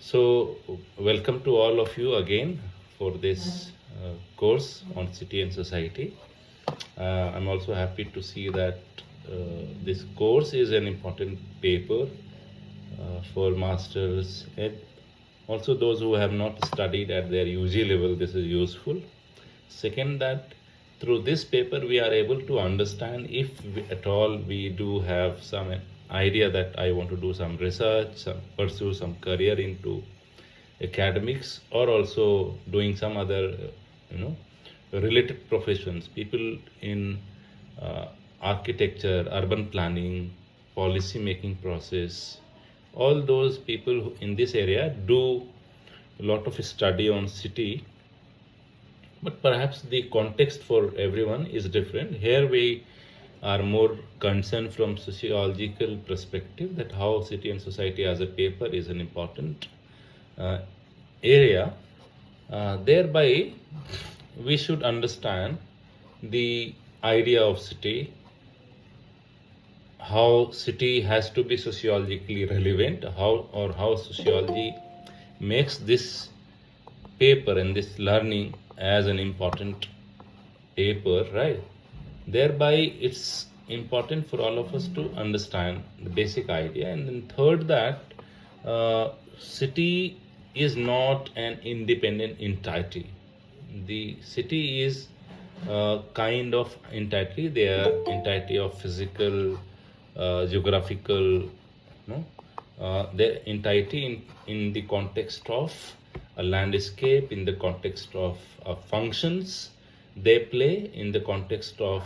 So, welcome to all of you again for this course on city and society. I'm also happy to see that this course is an important paper for masters and also those who have not studied at their UG level. This is useful. Second, that through this paper we are able to understand if at all we do have some idea that I want to do some research, pursue some career into academics, or also doing some other, you know, related professions. People in uh, architecture, urban planning, policy making process, all those people in this area do a lot of study on city, but perhaps the context for everyone is different. Here we are more concerned from sociological perspective that how city and society as a paper is an important uh, area. Thereby, we should understand the idea of city, how city has to be sociologically relevant, how sociology makes this paper and this learning as an important paper, right? Thereby, it's important for all of us to understand the basic idea. And then third, that city is not an independent entity. The city is kind of entity. They are entity of physical, geographical, no, their entity in the context of a landscape, in the context of functions they play, in the context of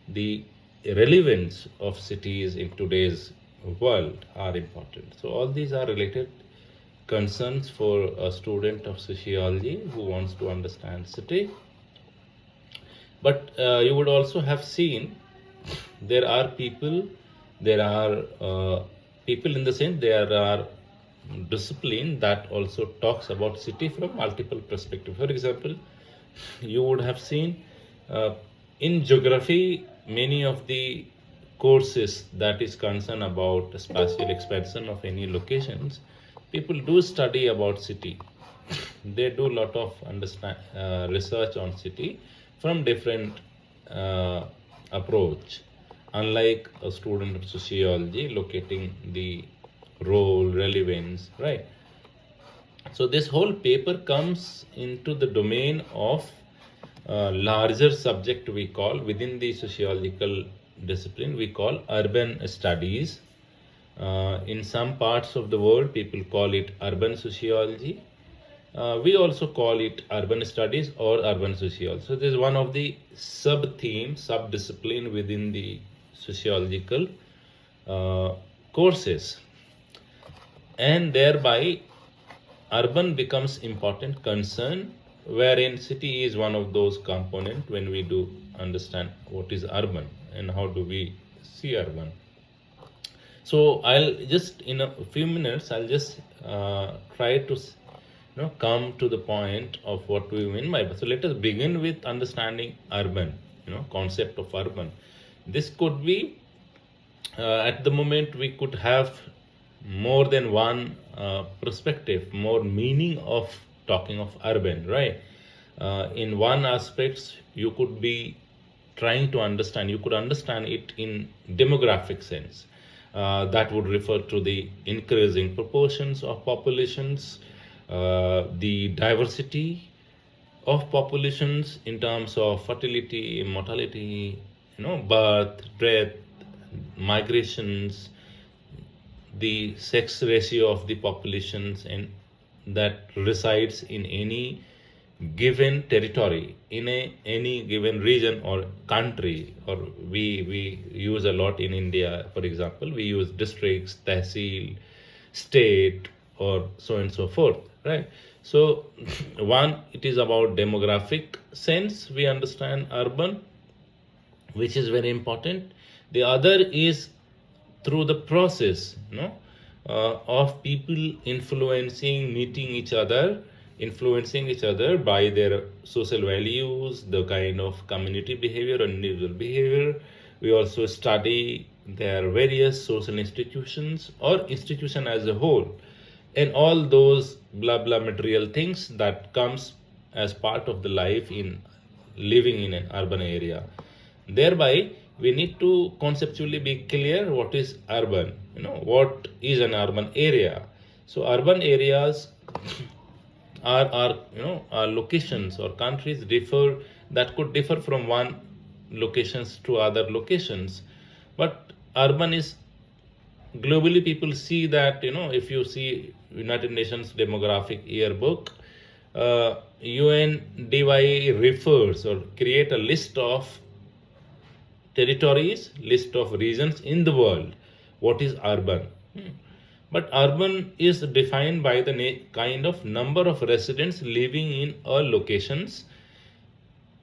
the relevance of cities in today's world are important. So all these are related concerns for a student of sociology who wants to understand city. But you would also have seen there are people, there are people in the sense there are discipline that also talks about city from multiple perspectives. For example, you would have seen in geography many of the courses that is concerned about spatial expansion of any locations, people do study about city. They do a lot of understand research on city from different approach, unlike a student of sociology locating the role relevance, right? So this whole paper comes into the domain of larger subject we call within the sociological discipline we call urban studies. In some parts of the world, people call it urban sociology. We also call it urban studies or urban sociology. So this is one of the sub-theme, sub-discipline within the sociological courses, and thereby urban becomes important concern, wherein city is one of those component when we do understand what is urban and how do we see urban. So I'll just in a few minutes I'll just try to come to the point of what we mean by. So let us begin with understanding urban, concept of urban. This could be at the moment we could have more than one perspective, more meaning of talking of urban, right? In one aspects you could be trying to understand, you could understand it in demographic sense. That would refer to the increasing proportions of populations, the diversity of populations in terms of fertility, mortality, birth, death, migrations, the sex ratio of the populations and that resides in any given territory, in any given region or country. Or we use a lot in India, for example, we use districts, tehsil, state, or so and so forth, right? So one, it is about demographic sense we understand urban, which is very important. The other is through the process, of people influencing, meeting each other, influencing each other by their social values, the kind of community behavior or individual behavior. We also study their various social institutions or institution as a whole. and all those blah blah material things that comes as part of the life in living in an urban area. Thereby we need to conceptually be clear what is urban, what is an urban area. So urban areas are locations or countries differ, that could differ from one locations to other locations. But urban is globally, people see that, if you see United Nations demographic yearbook, UNDY refers or create a list of territories, list of regions in the world, what is urban. But urban is defined by the kind of number of residents living in all locations,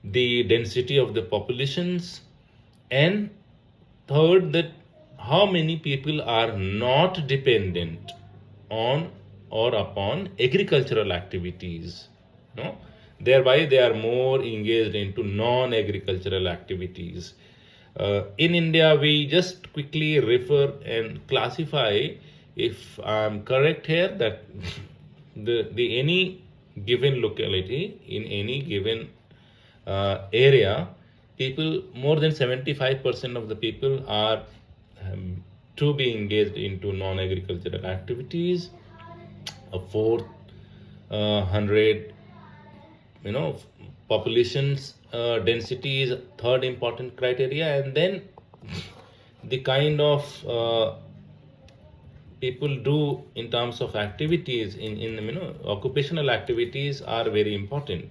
the density of the populations, and third, that how many people are not dependent on or upon agricultural activities. No, thereby they are more engaged into non-agricultural activities. In India, we just quickly refer and classify, if I'm correct here, that the any given locality in any given area, people, more than 75% of the people are to be engaged into non-agricultural activities. A fourth, 100, populations density is third important criteria, and then the kind of people do in terms of activities in occupational activities are very important.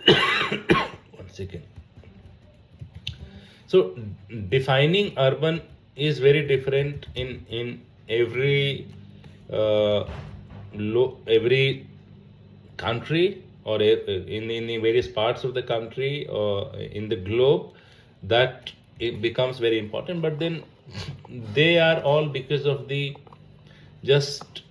One second. So defining urban is very different in every every country, or in various parts of the country or in the globe, that it becomes very important. But then they are all because of the, just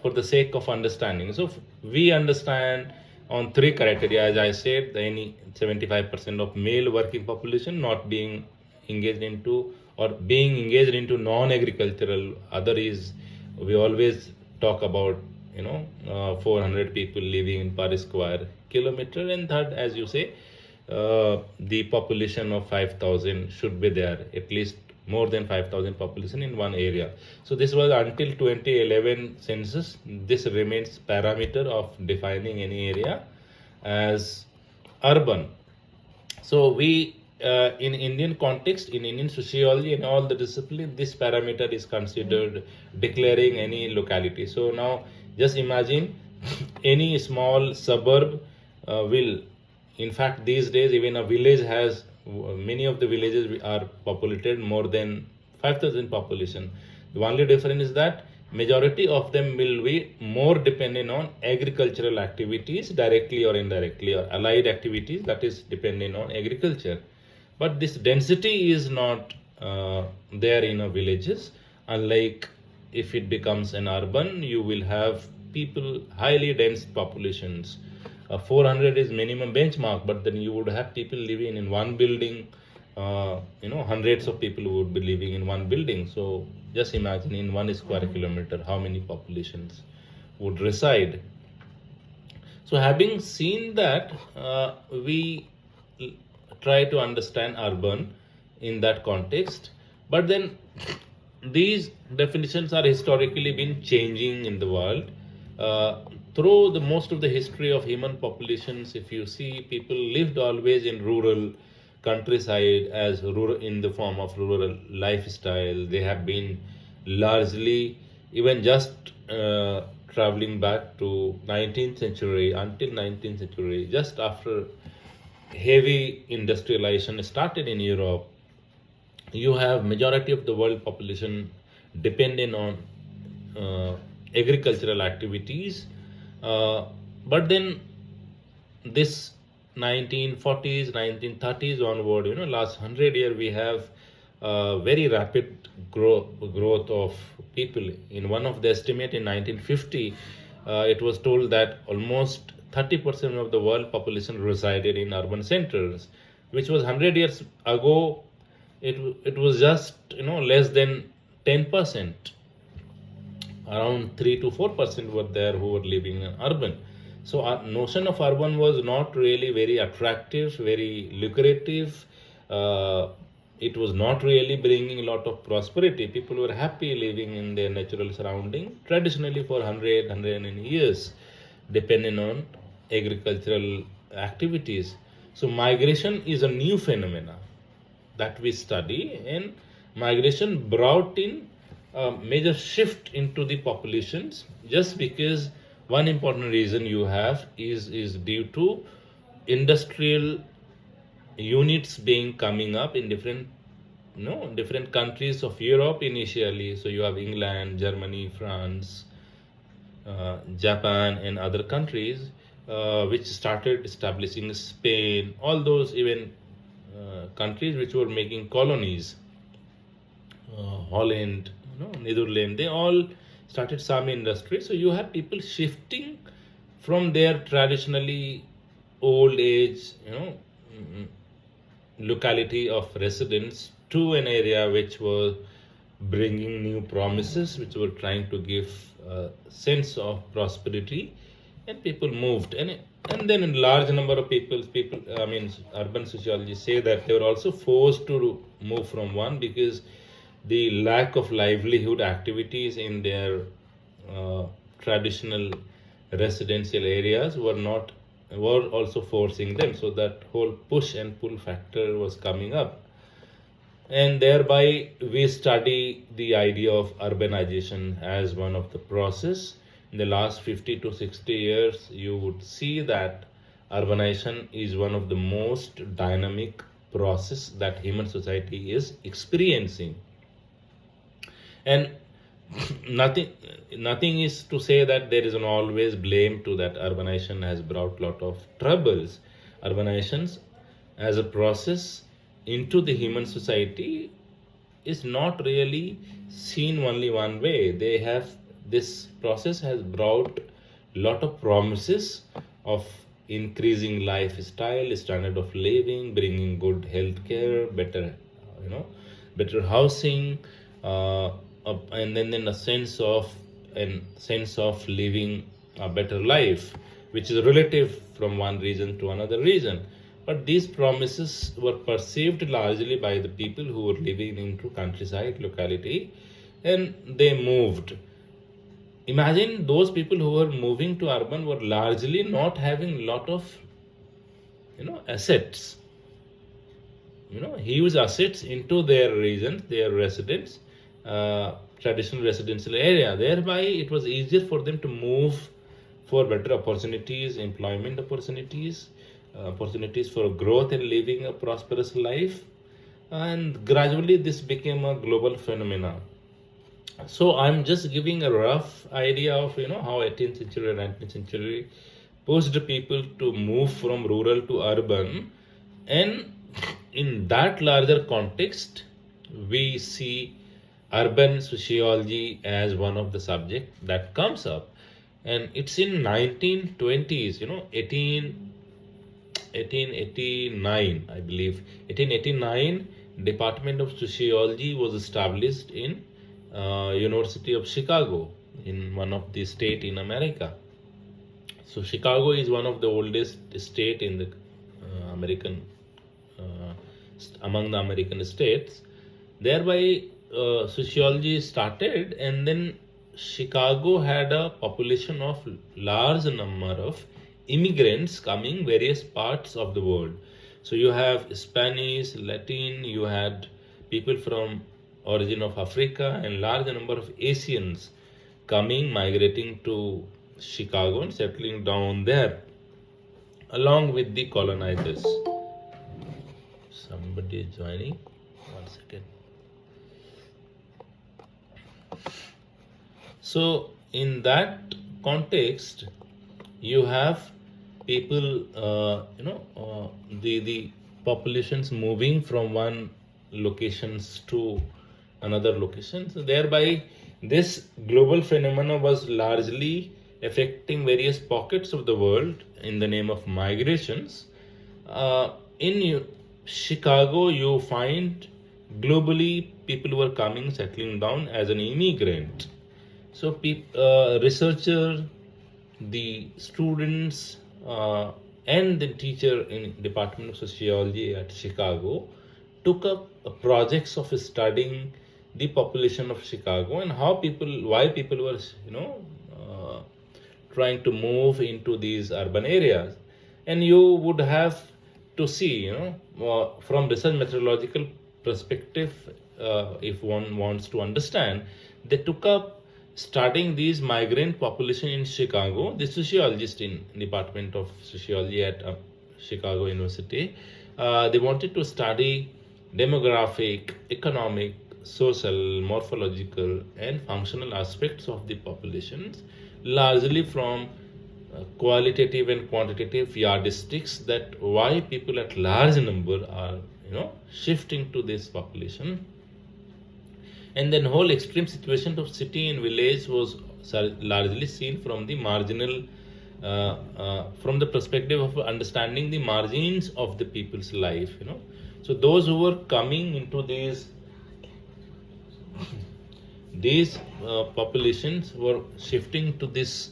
for the sake of understanding. So we understand on three criteria, as I said, any 75% of male working population not being engaged into or being engaged into non-agricultural. Other is, we always talk about 400 people living in per square kilometer, and third, as you say, the population of 5,000 should be there, at least more than 5,000 population in one area. So this was until 2011 census. This remains parameter of defining any area as urban. So we in Indian context, in Indian sociology and all the discipline, this parameter is considered declaring any locality. So now just imagine any small suburb will, in fact, these days even a village has, many of the villages are populated more than 5,000 population. The only difference is that majority of them will be more dependent on agricultural activities, directly or indirectly, or allied activities that is dependent on agriculture. But this density is not there in a villages. Unlike if it becomes an urban, you will have people, highly dense populations. 400 is minimum benchmark, but then you would have people living in one building. Hundreds of people would be living in one building. So just imagine, in 1 square kilometer, how many populations would reside. So having seen that, we try to understand urban in that context. But then these definitions are historically been changing in the world. Through the most of the history of human populations, if you see, people lived always in rural countryside, as rural in the form of rural lifestyle. They have been largely, even just traveling back to 19th century, until 19th century, just after heavy industrialization started in Europe, you have majority of the world population dependent on agricultural activities. But then this 1940s, 1930s onward, last 100 years, we have very rapid growth of people. In one of the estimate in 1950, it was told that almost 30% of the world population resided in urban centers, which was 100 years ago. It was just less than 10%. around 3 to 4% were there who were living in urban. So our notion of urban was not really very attractive, very lucrative. Uh, it was not really bringing a lot of prosperity. People were happy living in their natural surrounding traditionally for 100 years, depending on agricultural activities. So migration is a new phenomena that we study, and migration brought in a major shift into the populations, just because one important reason you have is due to industrial units being coming up in different countries of Europe initially. So you have England, Germany, France, Japan, and other countries which started establishing Spain, all those even countries which were making colonies, Holland, Netherlands, they all started some industry. So you have people shifting from their traditionally old age, locality of residence to an area which was bringing new promises, which were trying to give a sense of prosperity, and people moved. And then a large number of people, I mean, urban sociologists say that they were also forced to move from one, because the lack of livelihood activities in their traditional residential areas were also forcing them. So that whole push and pull factor was coming up, and thereby we study the idea of urbanization as one of the process. In the last 50 to 60 years, you would see that urbanization is one of the most dynamic process that human society is experiencing. And nothing is to say that there is an always blame to that urbanization has brought lot of troubles. Urbanizations as a process into the human society is not really seen only one way. This process has brought lot of promises of increasing lifestyle, standard of living, bringing good health care, better housing, and then a sense of living a better life, which is relative from one region to another region. But these promises were perceived largely by the people who were living into countryside locality, and they moved. Imagine those people who were moving to urban were largely not having lot of assets, huge assets into their regions, their residence, traditional residential area. Thereby, it was easier for them to move for better opportunities, employment opportunities, opportunities for growth and living a prosperous life. And gradually, this became a global phenomenon. So I'm just giving a rough idea of how 18th century and 19th century pushed people to move from rural to urban, and in that larger context, we see urban sociology as one of the subject that comes up. And it's in 1920s, 1889, I believe. 1889, Department of Sociology was established in University of Chicago, in one of the state in America. So Chicago is one of the oldest state in the American among the American states. Thereby, sociology started, and then Chicago had a population of large number of immigrants coming various parts of the world. So you have Spanish, Latin, you had people from origin of Africa, and large number of Asians migrating to Chicago and settling down there, along with the colonizers. Somebody is joining. 1 second. So in that context, you have people, the populations moving from one locations to another location. So thereby, this global phenomenon was largely affecting various pockets of the world in the name of migrations. In Chicago, you find globally people were coming, settling down as an immigrant. So, researcher, the students, and the teacher in Department of Sociology at Chicago took up projects of studying the population of Chicago and why people were, trying to move into these urban areas. And you would have to see, from research methodological perspective, if one wants to understand, they took up studying these migrant population in Chicago. The sociologist in Department of Sociology at Chicago University, they wanted to study demographic, economic, social, morphological, and functional aspects of the populations, largely from qualitative and quantitative yardsticks, that why people at large number are shifting to this population. And then whole extreme situation of city and village was largely seen from the marginal, from the perspective of understanding the margins of the people's life. So those who were coming into these populations were shifting to this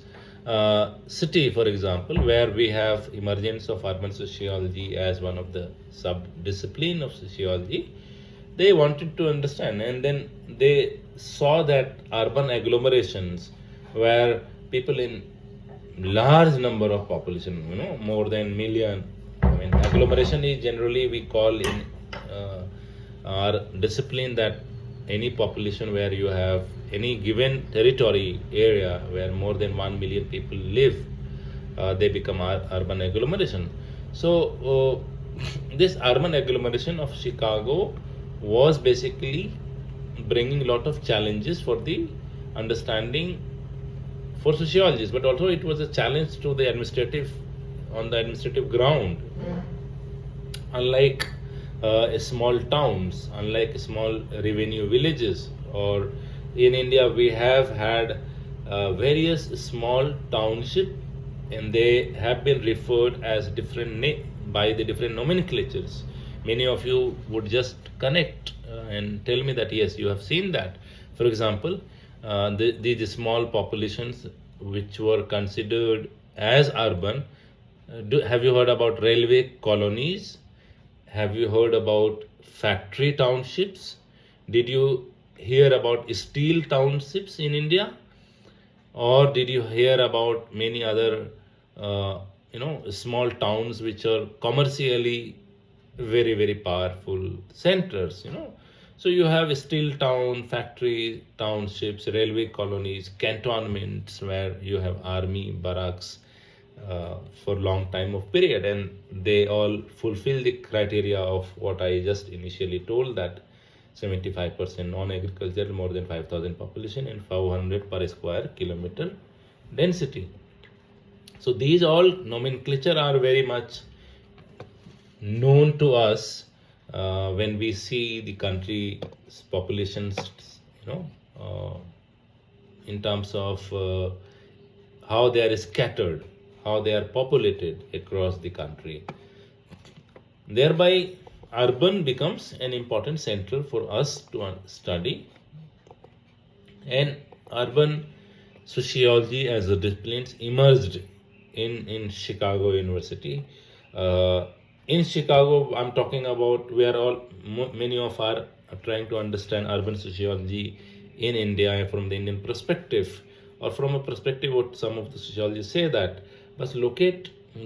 city, for example, where we have emergence of urban sociology as one of the sub-discipline of sociology. They wanted to understand, and then they saw that urban agglomerations where people in large number of population, more than million. I mean, agglomeration is generally we call in our discipline that any population where you have any given territory area where more than 1 million people live, they become urban agglomeration. So this urban agglomeration of Chicago was basically bringing a lot of challenges for the understanding for sociologists, but also it was a challenge to the administrative ground. Unlike small towns, unlike small revenue villages, or in India we have had various small township, and they have been referred as by the different nomenclatures. Many of you would just connect and tell me that yes, you have seen that. For example, these small populations which were considered as urban, have you heard about railway colonies? Have you heard about factory townships? Did you hear about steel townships in India? Or did you hear about many other small towns which are commercially very, very powerful centers? So you have steel town, factory townships, railway colonies, cantonments where you have army barracks for long time of period, and they all fulfill the criteria of what I just initially told, that 75% non-agricultural, more than 5,000 population, and 500 per square kilometer density. So these all nomenclature are very much known to us when we see the country's populations, in terms of how they are scattered, how they are populated across the country. Thereby, urban becomes an important center for us to study, and urban sociology as a discipline emerged in Chicago University. In Chicago, I'm talking about where many of our are trying to understand urban sociology in India from the Indian perspective, or from a perspective what some of the sociologists say that, but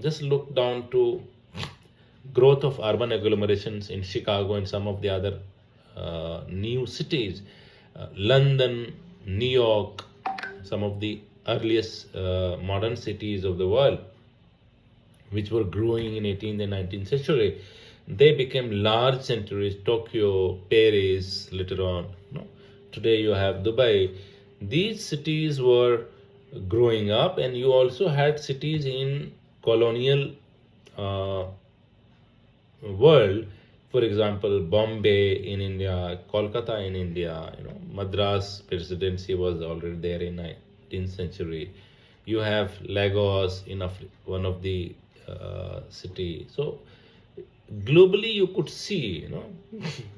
just look down to growth of urban agglomerations in Chicago and some of the other new cities, London, New York, some of the earliest modern cities of the world, which were growing in 18th and 19th century. They became large centers, Tokyo, Paris, later on. Today you have Dubai. These cities were growing up, and you also had cities in colonial world. For example, Bombay in India, Kolkata in India, Madras presidency was already there in 19th century. You have Lagos in one of the city. So globally you could see,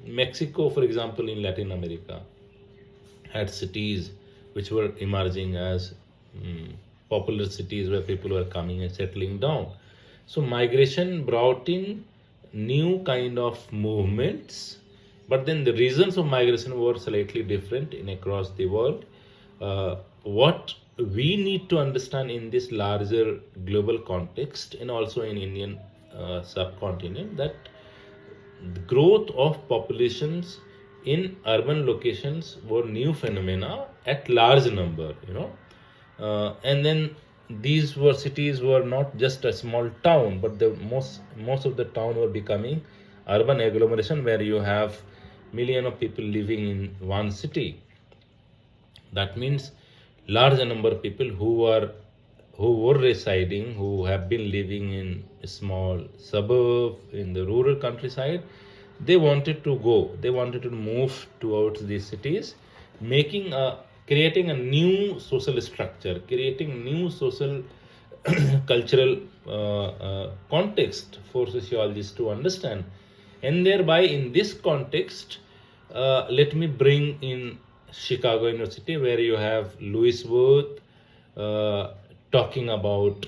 Mexico, for example, in Latin America had cities which were emerging as popular cities where people were coming and settling down. So migration brought in new kind of movements, but then the reasons of migration were slightly different in across the world. What we need to understand in this larger global context and also in Indian subcontinent, that the growth of populations in urban locations were new phenomena at large number, and then these were cities were not just a small town, but the most of the town were becoming urban agglomeration where you have million of people living in one city. That means large number of people who were residing, who have been living in a small suburb in the rural countryside, they wanted to go, they wanted to move towards these cities, creating a new social structure, creating new social cultural context for sociologists to understand. And thereby, in this context, let me bring in Chicago University, where you have Louis Wirth talking about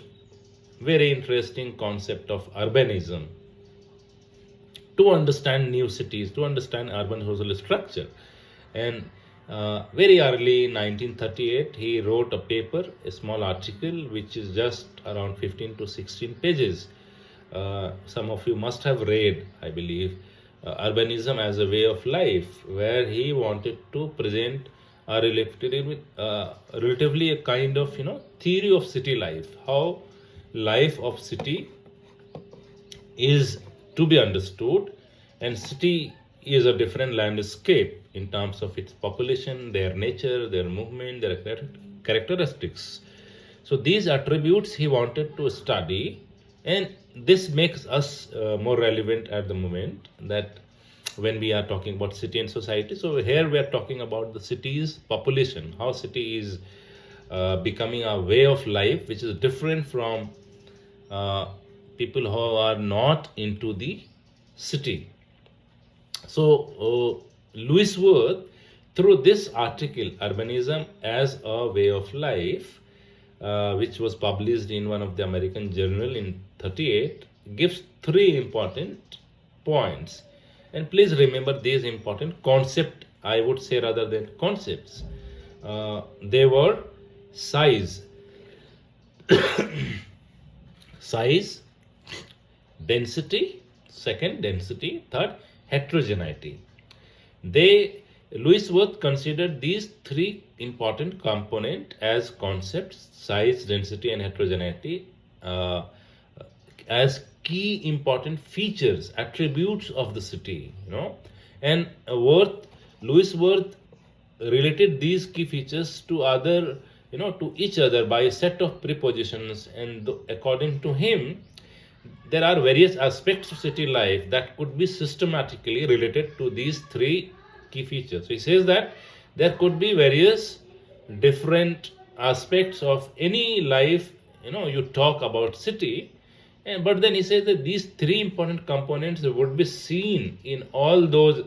very interesting concept of urbanism to understand new cities, to understand urban social structure. And very early in 1938, he wrote a paper, a small article, which is just around 15 to 16 pages. Some of you must have read, I believe, Urbanism as a Way of Life, where he wanted to present a relatively a kind of theory of city life, how life of city is to be understood, and city is a different landscape in terms of its population, their nature, their movement, their characteristics. So these attributes he wanted to study, and this makes us more relevant at the moment, that when we are talking about city and society. So here we are talking about the city's population, how city is becoming a way of life which is different from people who are not into the city. So Louis Wirth, through this article, Urbanism as a Way of Life, which was published in one of the American journal in 38, gives three important points. And please remember these important concepts, I would say, rather than concepts. They were size, size, density, second density, third heterogeneity. Louis Wirth considered these three important components as concepts, size, density, and heterogeneity, as key important features, attributes of the city, and Louis Wirth related these key features to to each other by a set of prepositions, and according to him, there are various aspects of city life that could be systematically related to these three key features. So he says that there could be various different aspects of any life, you talk about city, but then he says that these three important components would be seen in all those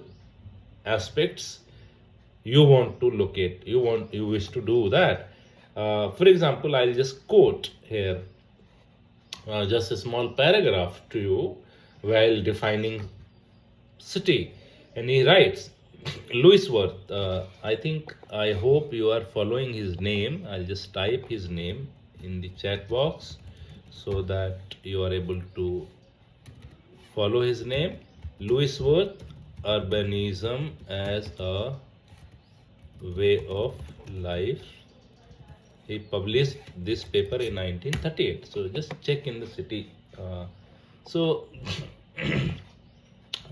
aspects you want to locate, you wish to do that. For example, I'll just quote here just a small paragraph to you while defining city. And he writes, Louis Wirth, I hope you are following his name. I'll just type his name in the chat box so that you are able to follow his name. Louis Wirth, Urbanism as a Way of Life. He published this paper in 1938. So just check in the city.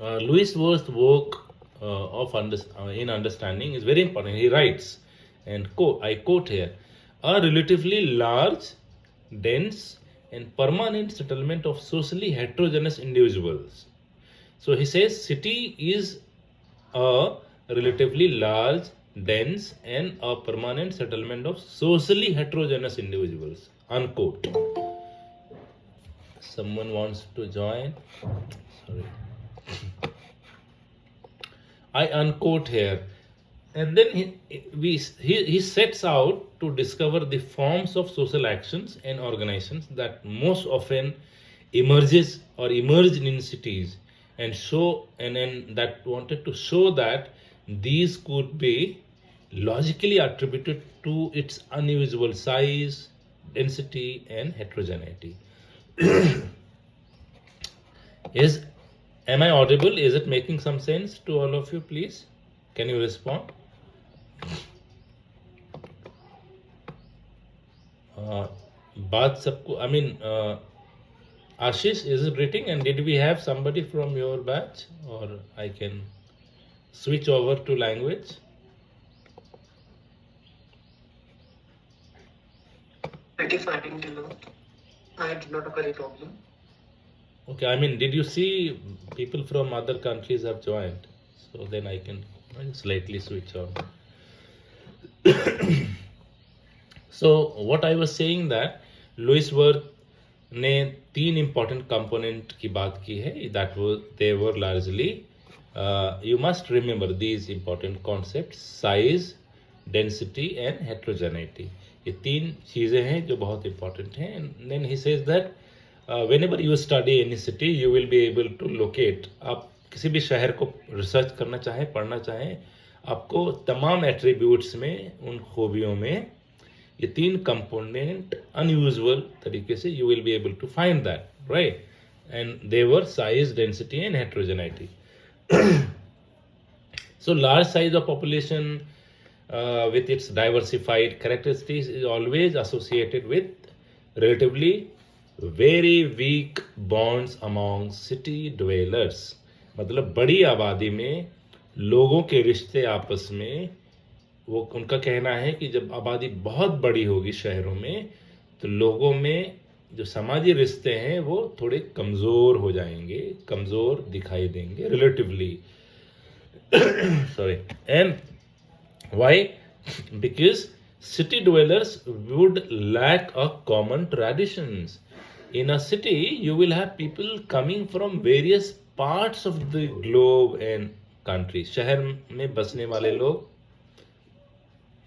Louis Wirth's work in understanding is very important. He writes, and I quote here, a relatively large, dense, and permanent settlement of socially heterogeneous individuals. So he says city is a relatively large, dense, and a permanent settlement of socially heterogeneous individuals. Unquote. Someone wants to join? Sorry. I unquote here. and then he sets out to discover the forms of social actions and organizations that most often emerges or emerged in cities, and then that wanted to show that these could be logically attributed to its unusual size, density, and heterogeneity. Is Am I audible? Is it making some sense to all of you? Please, can you respond? बात सबको, I mean, Ashish, is it reading? And did we have somebody from your batch, or I can switch over to language? Pretty fine, I did not have any problem. Okay, I mean, did you see people from other countries have joined? So then I can slightly switch on. So what I was saying that Louis Wirth ने 3 important component की बात की है, that was they were largely you must remember these important concepts: size, density and heterogeneity. ये 3 चीजें हैं जो बहुत important हैं. And then he says that whenever you study any city you will be able to locate. आप किसी भी शहर को रिसर्च करना चाहें, पढ़ना चाहें, आपको तमाम एट्रीब्यूट्स में, उन खूबियों में ये 3 कंपोनेंट अनयूजुअल तरीके से you will be able to find that, right? And they were size, density and heterogeneity. So large size of population with its diversified characteristics is always associated with relatively very weak bonds among city dwellers. मतलब बड़ी आबादी में लोगों के रिश्ते आपस में, वो उनका कहना है कि जब आबादी बहुत बड़ी होगी शहरों में तो लोगों में जो समाजी रिश्ते हैं वो थोड़े कमज़ोर हो जाएंगे, कमज़ोर दिखाई देंगे relatively. Sorry. And why? Because city dwellers would lack a common traditions. In a city you will have people coming from various parts of the globe and country. शहर में बसने वाले लोग.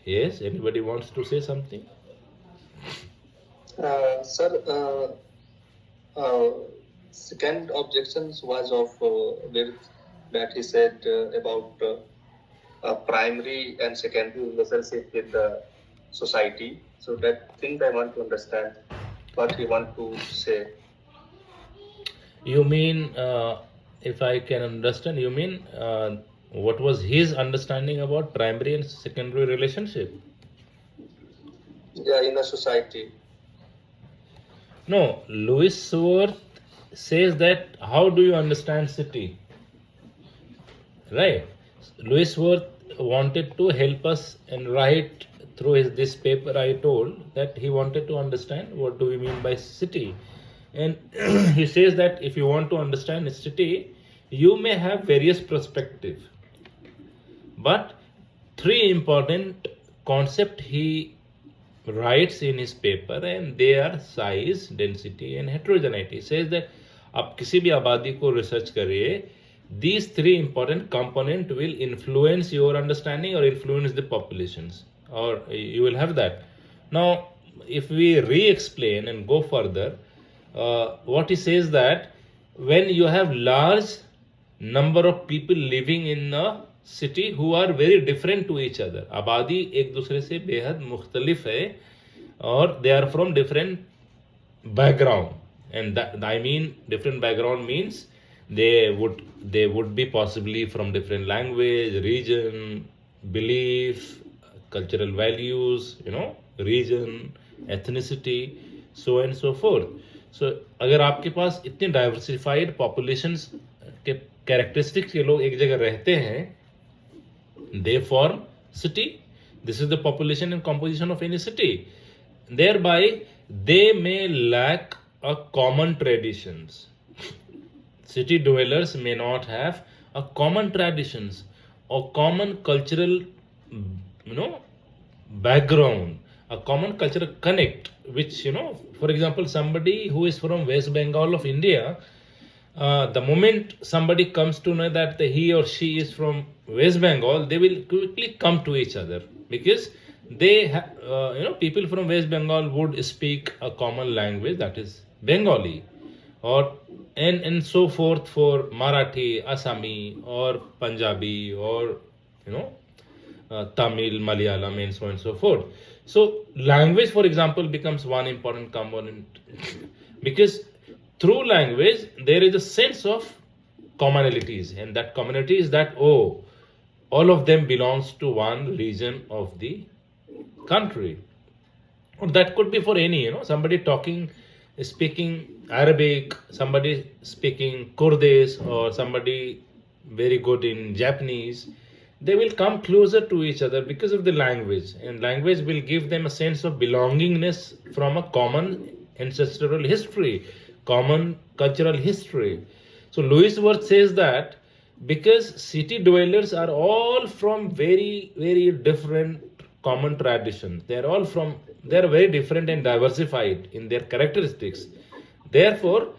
Yes, anybody wants to say something? Sir, second objections was of that he said about primary and secondary relationship with the society. So that thing I want to understand what he want to say. You mean, if I can understand, you mean what was his understanding about primary and secondary relationship? Yeah, in a society. No, Lewis Worth says that how do you understand city? Right. Lewis Worth wanted to help us and write through this paper. I told that he wanted to understand what do we mean by city. And he says that if you want to understand a city, you may have various perspectives. But 3 important concepts he writes in his paper, and they are size, density and heterogeneity. He says that आप किसी भी आबादी को research करिए, these 3 important components will influence your understanding or influence the populations, or you will have that. Now, if we re-explain and go further, what he says that when you have large number of people living in a city who are very different to each other, आबादी एक दूसरे से बेहद मुख्तलिफ है और they are from different background, and that I mean different background means they would be possibly from different language, region, belief, cultural values, region, ethnicity, so and so forth. So अगर आपके पास इतने डाइवर्सिफाइड पॉपुलेशंस के characteristics के लोग एक जगह रहते हैं, they form city. This is the population and composition of any city. Thereby they may lack a common traditions. City dwellers may not have a common traditions or common cultural background, a common cultural connect, which for example somebody who is from West Bengal of India The moment somebody comes to know that he or she is from West Bengal, they will quickly come to each other because people from West Bengal would speak a common language, that is Bengali, or and so forth for Marathi, Assami, or Punjabi, or you know Tamil, Malayalam, and so on and so forth. So, language, for example, becomes one important component because through language there is a sense of commonalities, and that commonality is that all of them belongs to one region of the country. Or that could be for any, somebody speaking Arabic, somebody speaking Kurdish, or somebody very good in Japanese. They will come closer to each other because of the language, and language will give them a sense of belongingness from a common ancestral history, common cultural history. So Louis Wirth says that because city dwellers are all from very, very different common traditions, they are very different and diversified in their characteristics. Therefore,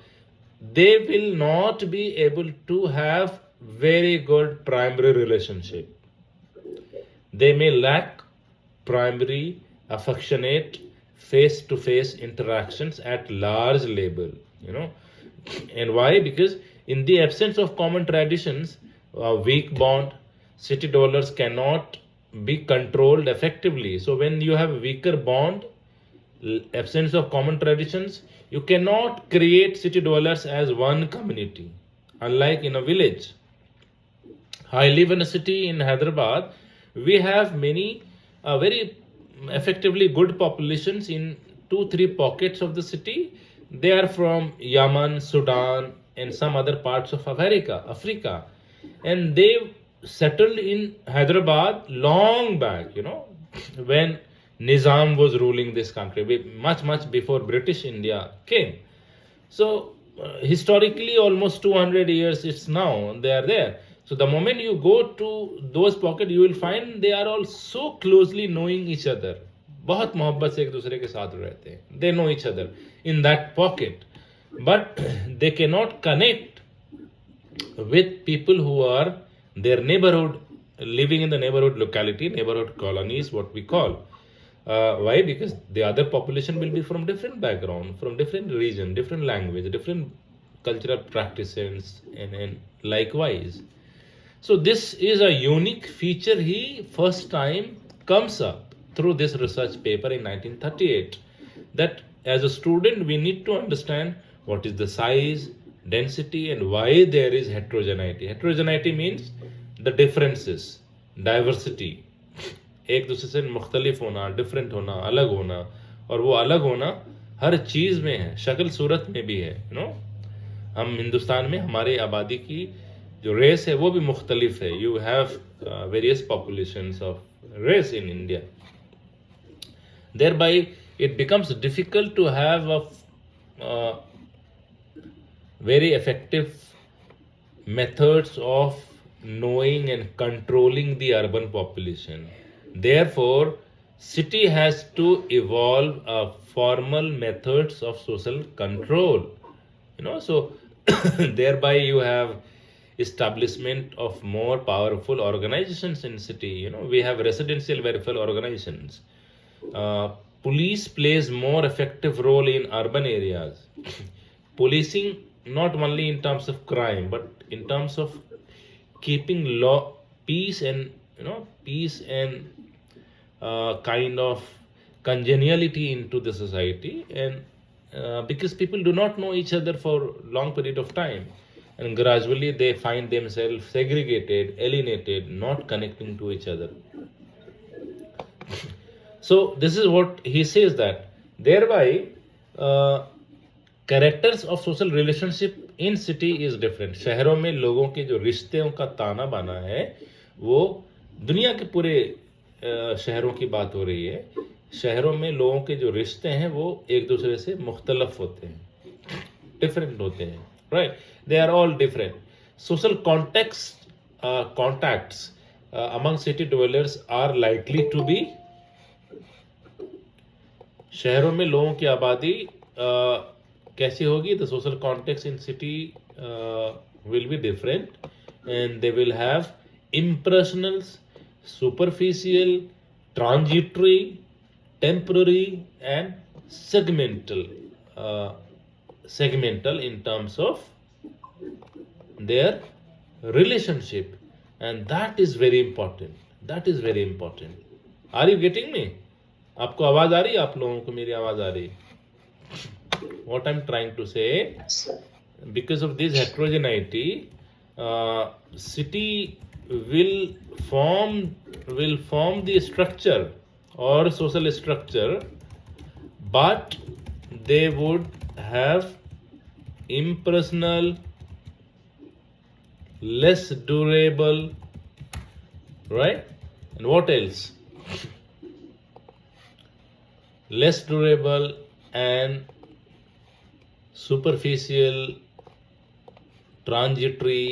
they will not be able to have very good primary relationship. They may lack primary, affectionate, face-to-face interactions at large level. And why? Because in the absence of common traditions, a weak bond, city dwellers cannot be controlled effectively. So when you have a weaker bond, absence of common traditions, you cannot create city dwellers as one community, unlike in a village. I live in a city in Hyderabad. We have many very effectively good populations in 2-3 pockets of the city. They are from Yemen, Sudan, and some other parts of Africa, and they settled in Hyderabad long back. When Nizam was ruling this country, much before British India came. So historically, almost 200 years it's now they are there. So the moment you go to those pockets, you will find they are all so closely knowing each other. बहुत मोहब्बत से एक दूसरे के साथ रहते हैं. They know each other in that pocket, but they cannot connect with people who are their neighborhood, living in the neighborhood locality, neighborhood colonies, what we call. Why? Because the other population will be from different background, from different region, different language, different cultural practices, and likewise. So this is a unique feature he first time comes up through this research paper in 1938, that as a student we need to understand what is the size, density, and why there is heterogeneity. Heterogeneity means the differences, diversity, एक दूसरे से मुख्तलिफ होना, different होना, अलग होना, और वो अलग होना हर चीज़ में है, शक्ल सूरत में भी है. हम हिंदुस्तान में हमारे आबादी की जो रेस है वो भी मुख्तलिफ है. You have various populations of race in India. Thereby, it becomes difficult to have a very effective methods of knowing and controlling the urban population. Therefore, city has to evolve formal methods of social control. So thereby you have establishment of more powerful organizations in city. We have residential welfare organizations. Police plays more effective role in urban areas. Policing not only in terms of crime, but in terms of keeping law, peace, and kind of congeniality into the society, and because people do not know each other for long period of time, and gradually they find themselves segregated, alienated, not connecting to each other. So this is what he says, that thereby characters of social relationship in city is different. शहरों में लोगों के जो रिश्तों का ताना बाना है वो दुनिया के पूरे शहरों की बात हो रही है. शहरों में लोगों के जो रिश्ते हैं वो एक दूसरे से मुख्तलफ होते हैं, डिफरेंट होते हैं, right. They are all different. Social contacts among city dwellers are likely to be. शहरों में लोगों की आबादी कैसी होगी? The social context in city will be different and they will have impersonals, superficial, transitory, temporary, and segmental in terms of their relationship, and that is very important. That is very important. Are you getting me? आपको आवाज आ रही है? आप लोगों को मेरी आवाज आ रही है? What I'm trying to say, because of this heterogeneity, city will form the structure or social structure, but they would have impersonal, less durable, right? And what else? Less durable and superficial, transitory.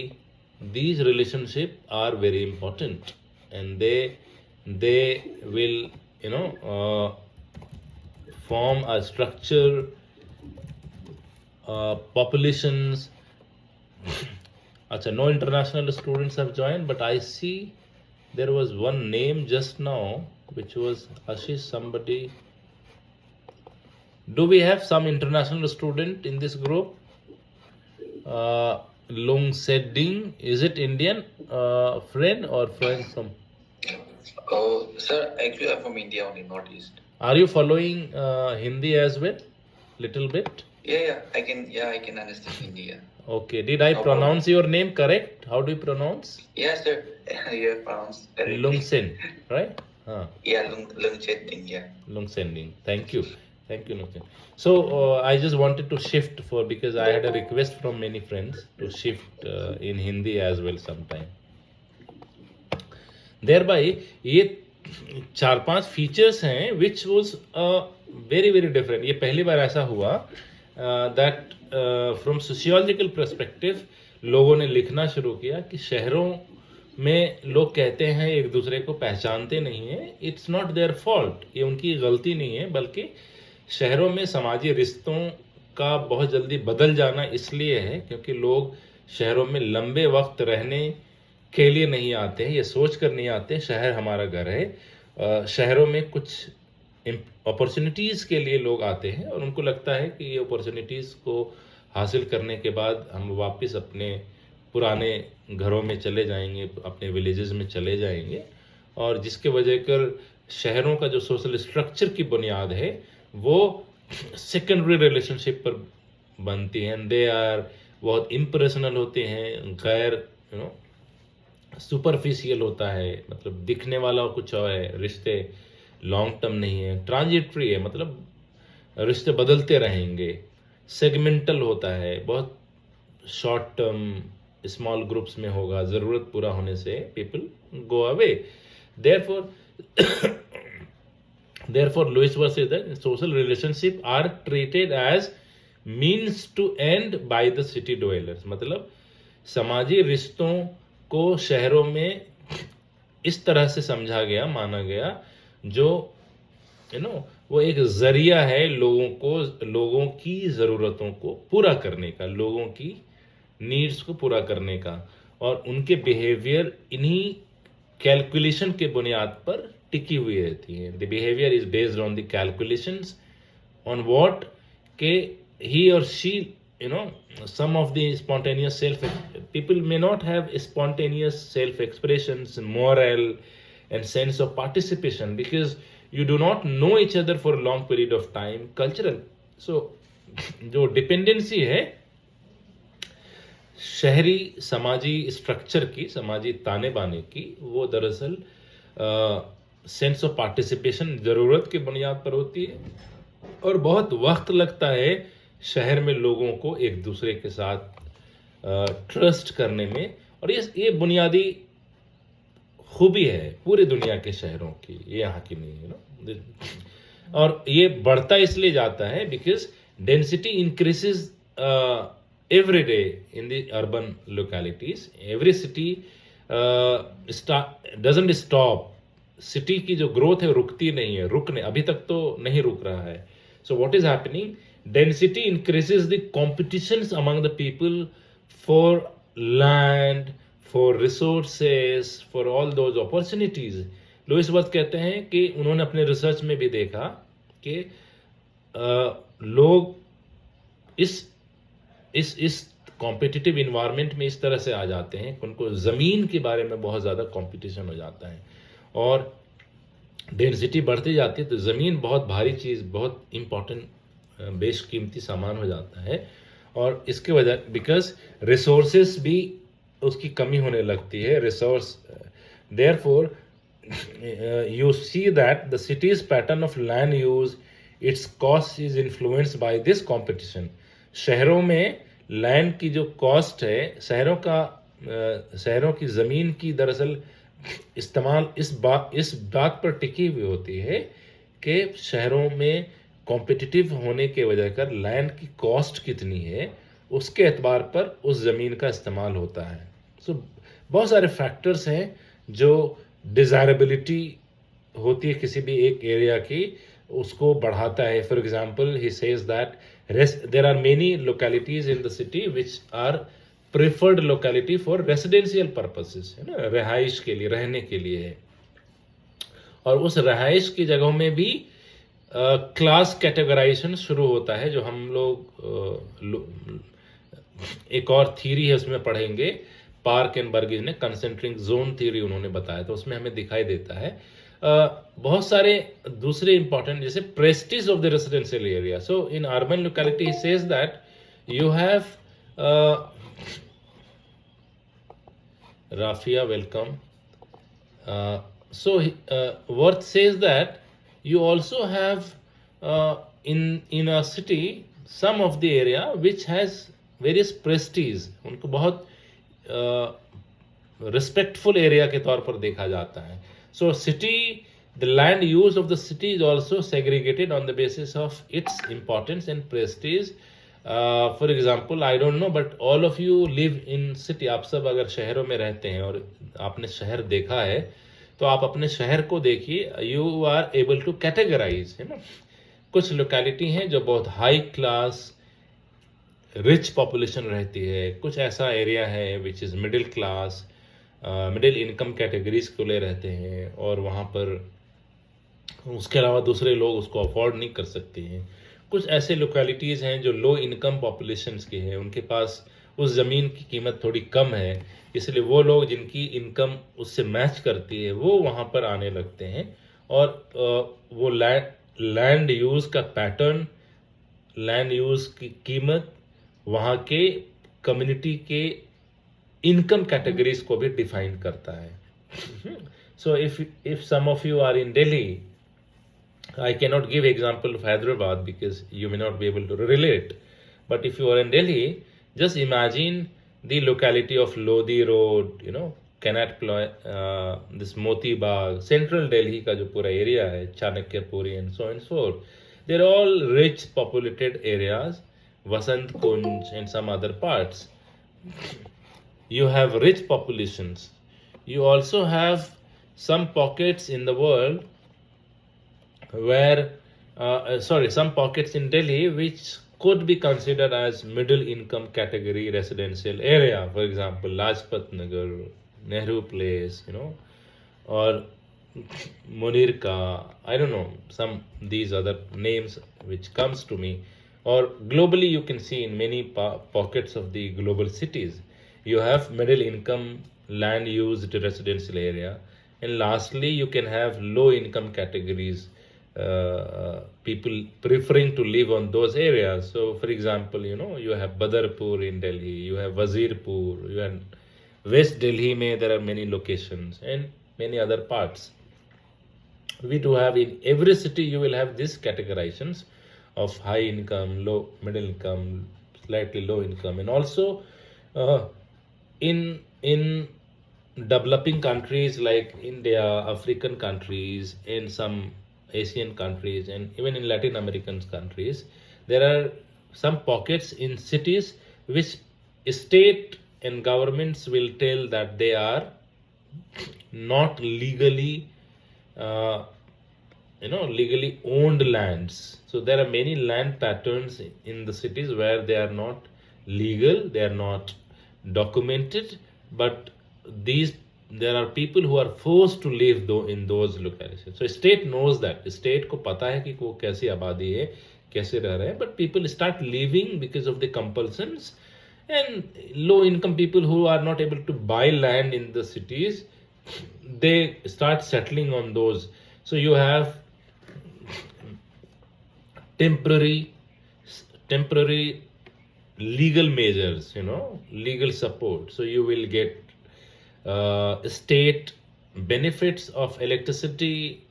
These relationships are very important, and they will, form a structure, populations. Acha, no international students have joined, but I see there was one name just now, which was Ashish somebody. Do we have some international student in this group? Lung Sedding, is it Indian friend or friend from? Oh, sir, actually I'm from India only, not East. Are you following Hindi as well? Little bit? Yeah, I can understand Hindi. Yeah. Okay. Did I No pronounce your name correct? How do you pronounce? Yeah, sir. You have pronounced correctly. Lung Sen, right? Yeah, Lung Chetting, yeah. Lung Sending. Thank you. Thank you, Lung Sen. So I just wanted to shift because I had a request from many friends to shift in Hindi as well sometime. Thereby, ये 4-5 features हैं which was very very different. ये पहली बार ऐसा हुआ that from sociological perspective लोगों ने लिखना शुरू किया कि शहरों में लोग कहते हैं एक दूसरे को पहचानते नहीं हैं. इट्स नॉट देयर फॉल्ट, ये उनकी गलती नहीं है, बल्कि शहरों में समाजी रिश्तों का बहुत जल्दी बदल जाना इसलिए है क्योंकि लोग शहरों में लंबे वक्त रहने के लिए नहीं आते हैं, ये सोच कर नहीं आते शहर हमारा घर है. शहरों में कुछ अपॉर्चुनिटीज़ के लिए लोग आते हैं और उनको लगता है कि ये अपॉर्चुनिटीज़ को हासिल करने के बाद हम वापस अपने पुराने घरों में चले जाएंगे, अपने विलेजेस में चले जाएंगे, और जिसके वजह कर शहरों का जो सोशल स्ट्रक्चर की बुनियाद है वो सेकेंडरी रिलेशनशिप पर बनती हैं. दे आर बहुत इम्पर्सनल होते हैं, गैर सुपरफिशियल होता है, मतलब दिखने वाला कुछ और है, रिश्ते लॉन्ग टर्म नहीं है. ट्रांजिटरी है, मतलब रिश्ते बदलते रहेंगे. सेगमेंटल होता है, बहुत शॉर्ट टर्म स्मॉल ग्रुप्स में होगा, ज़रूरत पूरा होने से people go away. Therefore, Lewis says that social relationships are treated as means to end by the city dwellers. मतलब समाजी रिश्तों को शहरों में इस तरह से समझा गया, माना गया, जो वो एक जरिया है लोगों की ज़रूरतों को पूरा करने का, लोगों की नीड्स को पूरा करने का, और उनके बिहेवियर इन्हीं कैलकुलेशन के बुनियाद पर टिकी हुई रहती है. The behaviour is based on the calculations on what के ही और she some of the spontaneous people may not have spontaneous self expressions, moral and sense of participation because you do not know each other for a long period of time. Cultural, so जो dependency है शहरी समाजी structure की, समाजी ताने बाने की, वो दरअसल सेंस ऑफ पार्टिसिपेशन ज़रूरत की बुनियाद पर होती है, और बहुत वक्त लगता है शहर में लोगों को एक दूसरे के साथ ट्रस्ट करने में. और ये बुनियादी खूबी है पूरी दुनिया के शहरों की, ये यहाँ की नहीं है और ये बढ़ता इसलिए जाता है because density increases every day in the urban localities. Every city doesn't stop. City की जो ग्रोथ है रुकती नहीं है, अभी तक तो नहीं रुक रहा है. So what is happening? density increases the competitions among the people for land, for resources, for all those opportunities. Louis Wirth कहते हैं कि उन्होंने अपने रिसर्च में भी देखा कि लोग इस कॉम्पिटिटिव इन्वायरमेंट में इस तरह से आ जाते हैं कि उनको ज़मीन के बारे में बहुत ज़्यादा कंपटीशन हो जाता है, और डेंसिटी बढ़ती जाती है तो ज़मीन बहुत भारी चीज़, बहुत इम्पोर्टेंट बेशकीमती सामान हो जाता है, और इसके वजह बिकॉज रिसोर्सेस भी उसकी कमी होने लगती है, resource therefore you see that the city's pattern of land use, its cost is influenced by this competition. शहरों में लैंड की जो कॉस्ट है, शहरों की ज़मीन की दरअसल इस्तेमाल इस बात पर टिकी हुई होती है कि शहरों में कॉम्पिटिटिव होने के वजह कर लैंड की कॉस्ट कितनी है, उसके एतबार पर उस ज़मीन का इस्तेमाल होता है. सो बहुत सारे फैक्टर्स हैं जो डिज़ायरेबिलिटी होती है किसी भी एक एरिया की, उसको बढ़ाता है. For example he says that there are many localities in the city which are preferred locality for residential purposes, है ना, रहाइश के लिए, रहने के लिए है. और उस रहाइश की जगहों में भी क्लास कैटेगराइजेशन शुरू होता है, जो हम लोग एक और थीरी है उसमें पढ़ेंगे, पार्क एंड बर्गिस ने कंसेंट्रिक जोन थ्योरी उन्होंने बताया, तो उसमें हमें दिखाई देता है बहुत सारे दूसरे इंपॉर्टेंट, जैसे prestige of the residential area. So in urban locality he says that you have Rafia, welcome. So Worth says that you also have in a city some of the area which has various prestige, उनको बहुत respectful area के तौर पर देखा जाता है. So city, the land use of the city is also segregated on the basis of its importance and prestige. For example, I don't know but all of you live in city. आप सब अगर शहरों में रहते हैं और आपने शहर देखा है, तो आप अपने शहर को देखिए, you are able to categorise, है ना. कुछ लोकेलिटी हैं जो बहुत हाई क्लास रिच पॉपुलेशन रहती है, कुछ ऐसा एरिया है which is middle class, middle income categories को ले रहते हैं, और वहाँ पर उसके अलावा दूसरे लोग उसको अफोर्ड नहीं कर सकते हैं. कुछ ऐसे लोकेलिटीज़ हैं जो लो इनकम पॉपुलेशंस की हैं, उनके पास उस ज़मीन की कीमत थोड़ी कम है, इसलिए वो लोग जिनकी इनकम उससे मैच करती है वो वहाँ पर आने लगते हैं, और वो लैंड यूज़ का पैटर्न, लैंड यूज़ की कीमत वहाँ के कम्युनिटी के इनकम कैटेगरीज को भी डिफाइन करता है. So if some of you are in Delhi, I cannot give example of Hyderabad because you may not be able to relate. But if you are in Delhi, just imagine the locality of Lodi Road, you know, Connaught this Moti Bagh, Central Delhi का जो पूरा area है, Chanakyapuri and so on and so forth. They're all rich populated areas, Vasant Kunj and some other parts. You have rich populations. You also have some pockets in the world where some pockets in Delhi which could be considered as middle income category residential area. For example, Lajpat Nagar, Nehru Place, you know, or Munirka, I don't know, some these other names which comes to me. Or globally you can see in many pockets of the global cities, you have middle income land used residential area. And lastly, you can have low income categories, people preferring to live on those areas. So for example, you know, you have Badarpur in Delhi, you have Wazirpur, you have West Delhi mein there are many locations, and many other parts. We do have in every city, you will have these categorizations of high income, low, middle income, slightly low income. And also in developing countries like India, African countries, and some Asian countries, and even in Latin American countries, there are some pockets in cities which state and governments will tell that they are not legally legally owned lands. So there are many land patterns in the cities where they are not legal, they are not documented, but these there are people who are forced to live though in those localities. So state knows that. State को पता है कि वो कैसी आबादी है, कैसे रह रहे हैं, but people start leaving because of the compulsions. And low income people who are not able to buy land in the cities, they start settling on those. So you have temporary legal measures, legal support. So you will get state benefits of electricity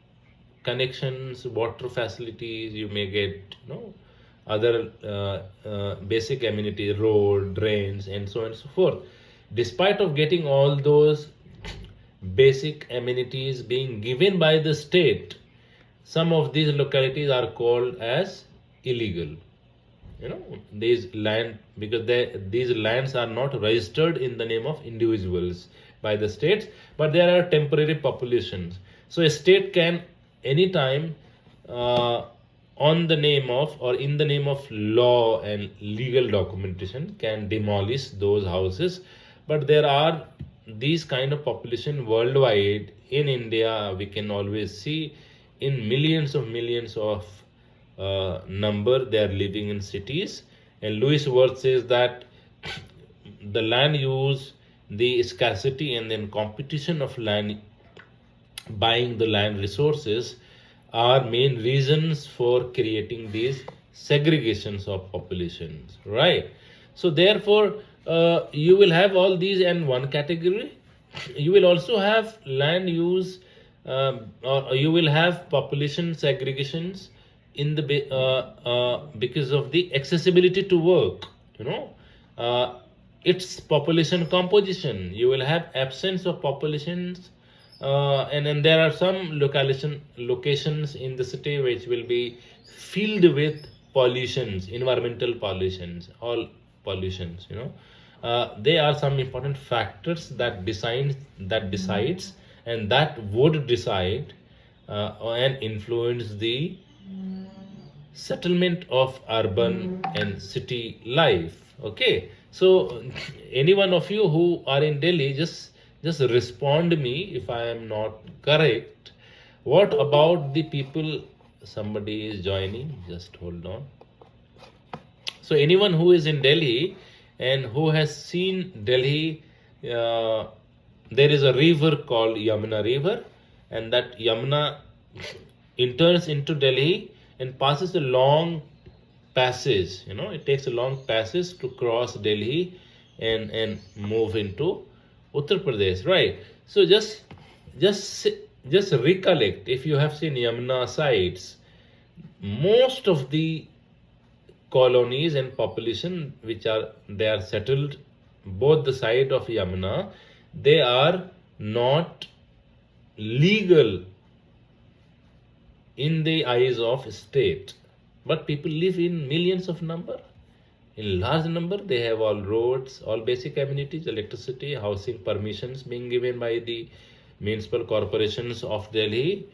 connections, water facilities. You may get other basic amenities, road, drains, and so on and so forth. Despite of getting all those basic amenities being given by the state, some of these localities are called as illegal. These land, because these lands are not registered in the name of individuals by the states, but there are temporary populations. So a state can anytime on the name of or in the name of law and legal documentation can demolish those houses. But there are these kind of population worldwide. In India we can always see in millions of number they are living in cities. And Lewis Worth says that the land use, the scarcity and then competition of land, buying the land resources, are main reasons for creating these segregations of populations, right? So therefore you will have all these in one category. You will also have land use or you will have population segregations in the because of the accessibility to work. Its population composition, you will have absence of populations, and then there are some locations in the city which will be filled with pollutions, environmental pollutions, all pollutions. They are some important factors that decides and that would decide and influence the settlement of urban and city life. Okay, so any one of you who are in Delhi, just respond me if I am not correct. What about the people? Somebody is joining, just hold on. So anyone who is in Delhi and who has seen Delhi, there is a river called Yamuna River, and that Yamuna enters into Delhi and passes a long passage. It takes a long passage to cross Delhi and move into Uttar Pradesh, right? So just recollect, if you have seen Yamuna sites, most of the colonies and population which are settled both the side of Yamuna, they are not legal in the eyes of state, but people live in millions of number. In large number, they have all roads, all basic amenities, electricity, housing permissions being given by the municipal corporations of Delhi.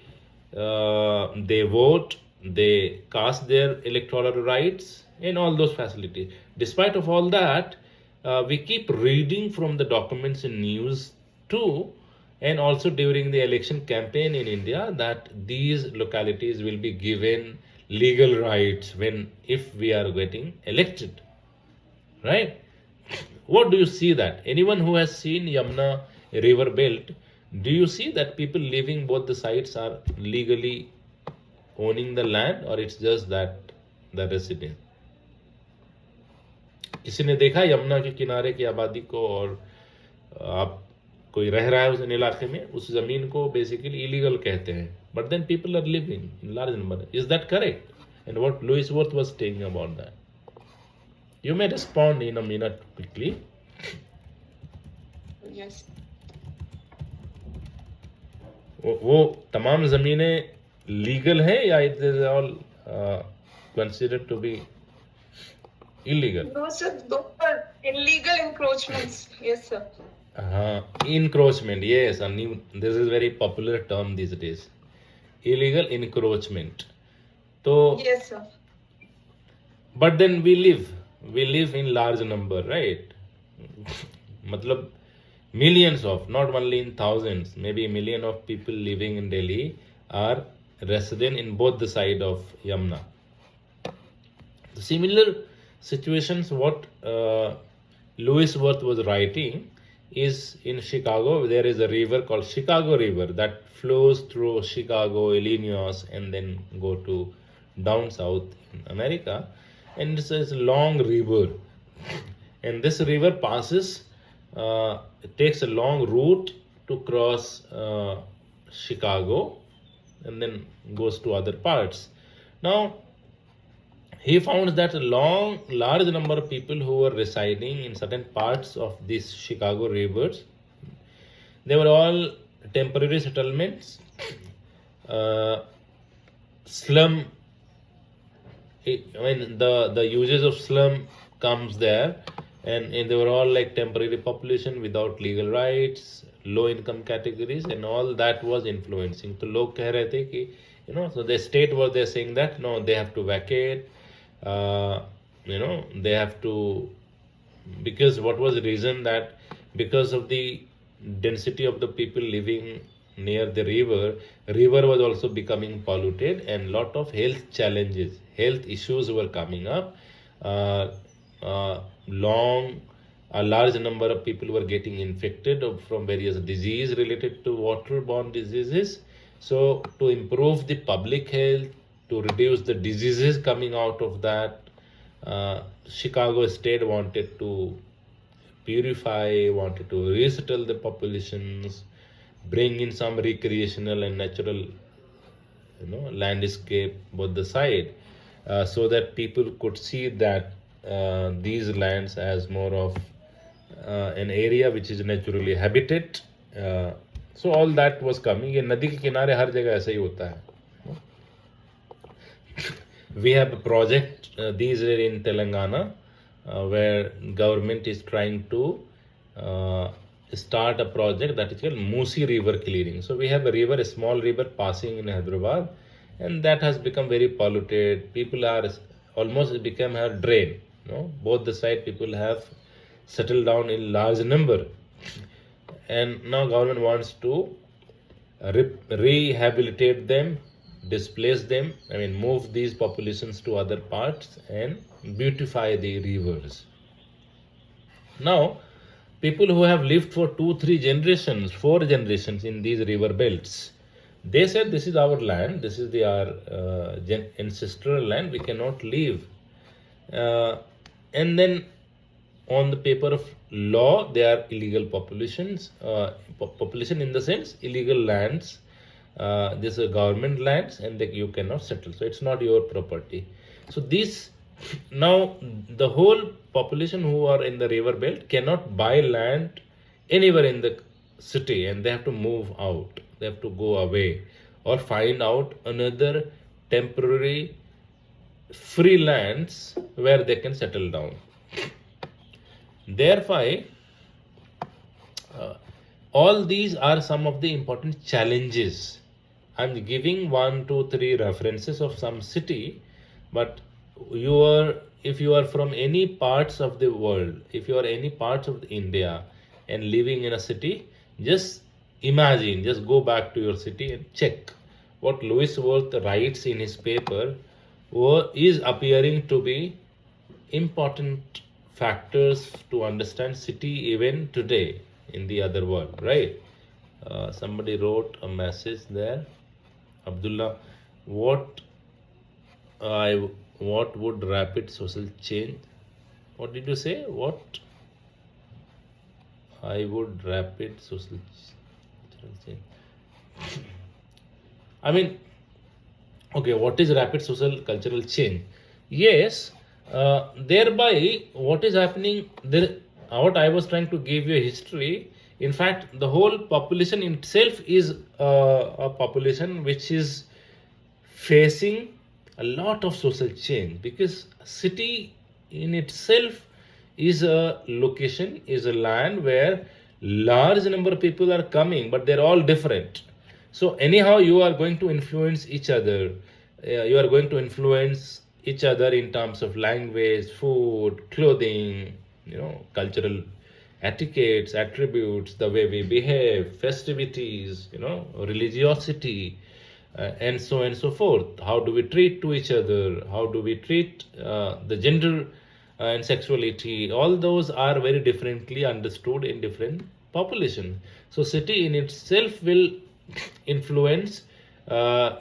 They vote, they cast their electoral rights, and all those facilities. Despite of all that, we keep reading from the documents in news too, and also during the election campaign in India, that these localities will be given legal rights if we are getting elected, right? What do you see that? Anyone who has seen Yamuna river belt, do you see that people living both the sides are legally owning the land, or it's just that the resident? किसी ने देखा यमुना के किनारे की आबादी को, और आप कोई रह रहा है उस इलाके में, उस जमीन को बेसिकली इलीगल कहते हैं, but then people are living in large number. Is that correct? And what Louis Wirth was taking about that? You may respond in a minute quickly. Yes. वो तमाम जमीनें लीगल हैं या it is all considered to be illegal? No, sir. Those are illegal encroachments. Yes, sir. Encroachment, yes, this is very popular term these days. illegal encroachment. So, Yes, sir. but then we live in large number, right? Matlab, millions of, not only in thousands, maybe a million of people living in Delhi are resident in both the side of Yamuna. Similar situations, what Louis Worth was writing is in Chicago. There is a river called Chicago River that flows through Chicago, Illinois, and then go to down south in America. And it's a long river. And this river passes, it takes a long route to cross Chicago and then goes to other parts. Now, he found that a large number of people who were residing in certain parts of these Chicago rivers, they were all temporary settlements, slum. I mean, the uses of slum comes there, and they were all like temporary population without legal rights, low income categories, and all that was influencing. So, log keh rahe the ki, so the state was there saying that no, they have to vacate. They have to, because what was the reason that because of the density of the people living near the river was also becoming polluted, and lot of health health issues were coming up. A large number of people were getting infected from various disease related to waterborne diseases. So to improve the public health, to reduce the diseases coming out of that, Chicago state wanted to purify, wanted to resettle the populations, bring in some recreational and natural landscape both the side, so that people could see that these lands as more of an area which is naturally habited. So all that was coming. ये नदी के किनारे हर जगह ऐसा ही होता है. We have a project these days in Telangana where government is trying to start a project that is called Musi River clearing. So we have a small river passing in Hyderabad, and that has become very polluted. People are almost become a drain. Both the side people have settled down in large number, and now government wants to rehabilitate them, displace them, move these populations to other parts and beautify the rivers. Now, people who have lived for 2, 3 generations, 4 generations in these river belts, they said this is our land, this is our ancestral land, we cannot leave. And then on the paper of law, they are illegal populations, population in the sense illegal lands. These are government lands, and you cannot settle. So it's not your property. So now the whole population who are in the river belt cannot buy land anywhere in the city, and they have to move out. They have to go away or find out another temporary free lands where they can settle down. Therefore, all these are some of the important challenges. I'm giving 1, 2, 3 references of some city, but if you are from any parts of the world, if you are any parts of India and living in a city, just imagine, just go back to your city and check what Louis Worth writes in his paper is appearing to be important factors to understand city even today in the other world, right? Somebody wrote a message there. Abdullah, what would rapid social change? What did you say? What I would rapid social change? Okay, what is rapid social cultural change? Yes, thereby what is happening there, what I was trying to give you a history. In fact, the whole population itself is a population which is facing a lot of social change, because city in itself is a location, is a land where large number of people are coming, but they're all different. So anyhow, you are going to influence each other. You are going to influence each other in terms of language, food, clothing, cultural etiquettes, attributes, the way we behave, festivities, religiosity, and so on and so forth. How do we treat to each other? How do we treat the gender and sexuality? All those are very differently understood in different populations. So city in itself will influence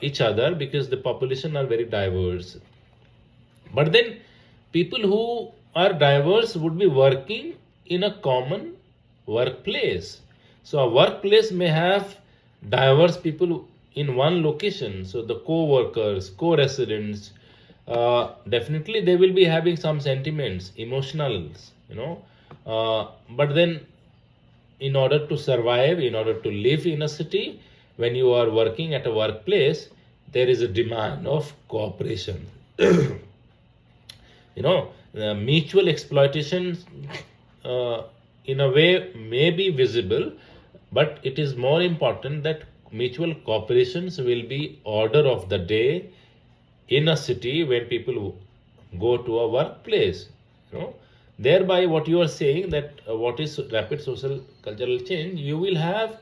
each other because the population are very diverse. But then people who are diverse would be working in a common workplace. So a workplace may have diverse people in one location. So the co-workers, co-residents, definitely they will be having some sentiments, emotionals, but then in order to survive, in order to live in a city, when you are working at a workplace, there is a demand of cooperation. Mutual exploitation in a way may be visible, but it is more important that mutual cooperations will be order of the day in a city when people go to a workplace. Thereby what you are saying that what is rapid social cultural change, you will have,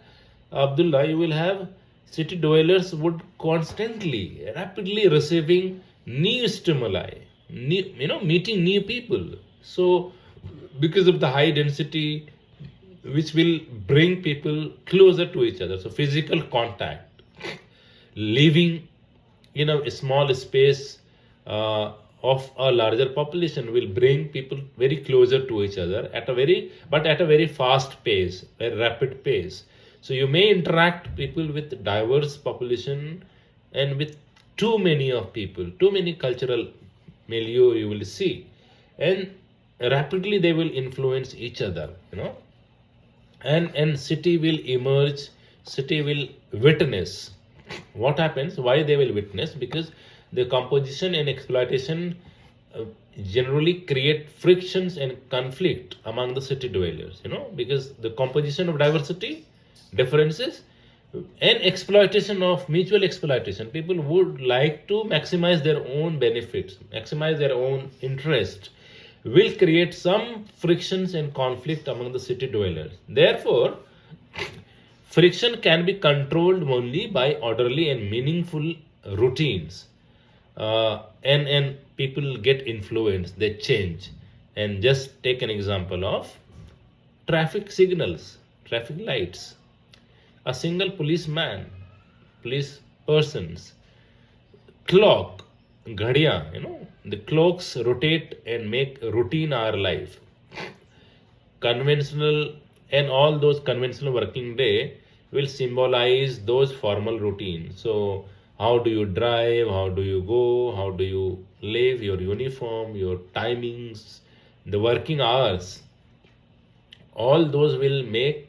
Abdullah, you will have city dwellers would constantly rapidly receiving new stimuli, meeting new people. So because of the high density, which will bring people closer to each other, so physical contact, living in a small space of a larger population will bring people very closer to each other at a very fast pace, very rapid pace. So you may interact people with diverse population and with too many of people, too many cultural milieu you will see, and rapidly they will influence each other, and city will emerge, city will witness what happens. Why they will witness? Because the composition and exploitation generally create frictions and conflict among the city dwellers, because the composition of diversity, differences, and exploitation of mutual exploitation, people would like to maximize their own benefits, maximize their own interest, will create some frictions and conflict among the city dwellers. Therefore, friction can be controlled only by orderly and meaningful routines. And people get influenced, they change. And just take an example of traffic signals, traffic lights. A single policeman, police persons, clock, ghadiya, the clocks rotate and make routine our life. Conventional and all those conventional working day will symbolize those formal routines. So how do you drive, how do you go, how do you live, your uniform, your timings, the working hours, all those will make